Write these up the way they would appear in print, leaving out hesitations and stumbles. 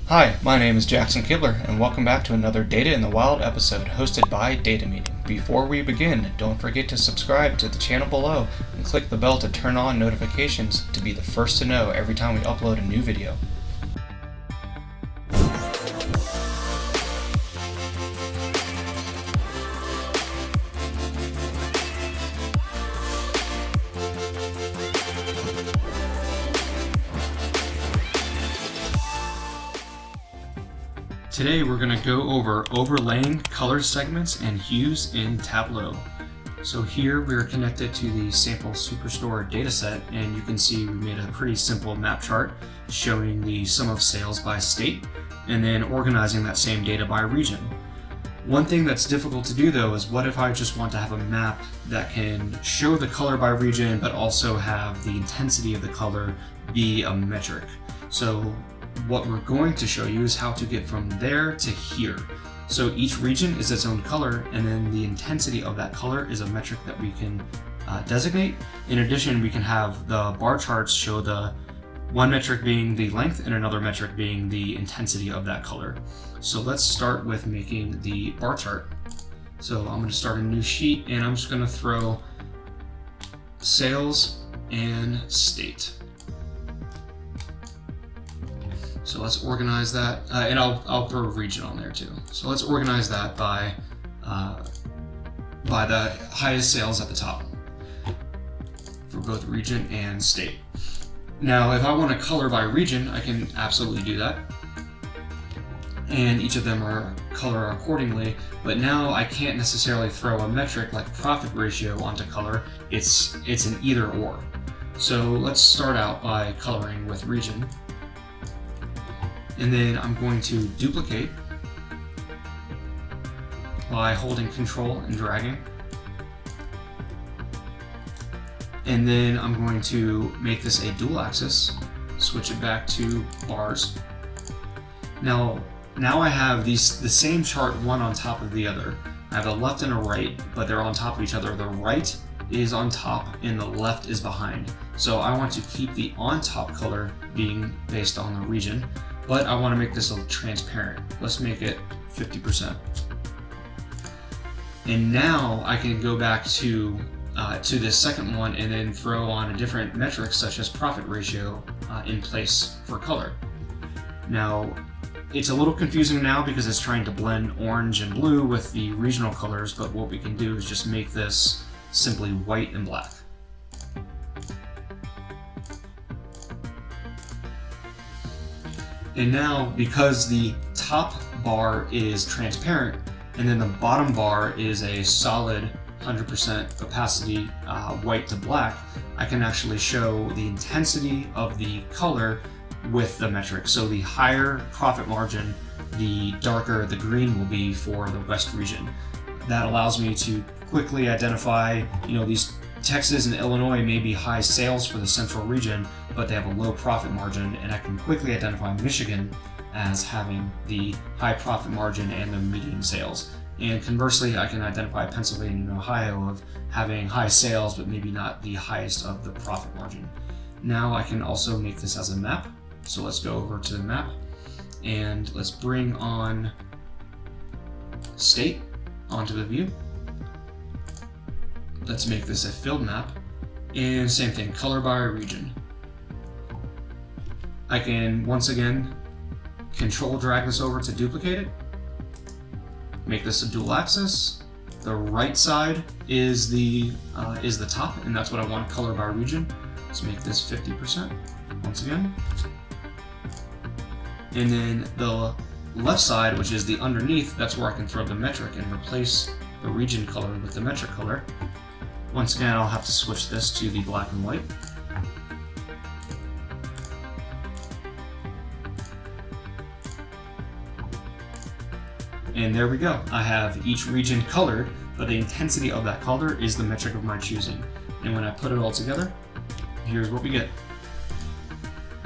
Hi, my name is Jackson Kibler, and welcome back to another Data in the Wild episode hosted by Data Meeting. Before we begin, don't forget to subscribe to the channel below and click the bell to turn on notifications to be the first to know every time we upload a new video. Today we're going to go over overlaying color segments and hues in Tableau. So here we're connected to the sample superstore dataset, and you can see we made a pretty simple map chart showing the sum of sales by state and then organizing that same data by region. One thing that's difficult to do though is what if I just want to have a map that can show the color by region but also have the intensity of the color be a metric. So what we're going to show you is how to get from there to here. So each region is its own color, and then the intensity of that color is a metric that we can designate. In addition, we can have the bar charts show the one metric being the length and another metric being the intensity of that color. So let's start with making the bar chart. So I'm going to start a new sheet, and I'm just going to throw sales and state. So let's organize that, and I'll throw a region on there too. So let's organize that by the highest sales at the top for both region and state. Now, if I want to color by region, I can absolutely do that, and each of them are color accordingly. But now I can't necessarily throw a metric like profit ratio onto color. It's an either or. So let's start out by coloring with region. And then I'm going to duplicate by holding Control and dragging. And then I'm going to make this a dual axis, switch it back to bars. Now I have the same chart one on top of the other. I have a left and a right, but they're on top of each other. The right is on top and the left is behind. So I want to keep the on top color being based on the region, but I want to make this transparent. Let's make it 50%. And now I can go back to this second one and then throw on a different metric such as profit ratio in place for color. Now, it's a little confusing now because it's trying to blend orange and blue with the regional colors, but what we can do is just make this simply white and black. And now, because the top bar is transparent and then the bottom bar is a solid 100% opacity white to black, I can actually show the intensity of the color with the metric. So the higher profit margin, the darker the green will be for the West region. That allows me to quickly identify, these Texas and Illinois may be high sales for the central region, but they have a low profit margin, and I can quickly identify Michigan as having the high profit margin and the medium sales. And conversely, I can identify Pennsylvania and Ohio of having high sales, but maybe not the highest of the profit margin. Now I can also make this as a map. So let's go over to the map, and let's bring on state onto the view. Let's make this a filled map, and same thing, color by region. I can once again Control drag this over to duplicate it, make this a dual axis. The right side is the top, and that's what I want, color by region. Let's make this 50% once again. And then the left side, which is the underneath, that's where I can throw the metric and replace the region color with the metric color. Once again, I'll have to switch this to the black and white. And there we go. I have each region colored, but the intensity of that color is the metric of my choosing. And when I put it all together, here's what we get.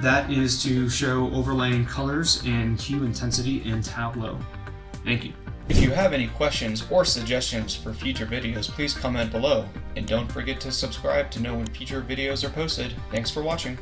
That is to show overlaying colors and hue intensity in Tableau. Thank you. If you have any questions or suggestions for future videos, please comment below. And don't forget to subscribe to know when future videos are posted. Thanks for watching.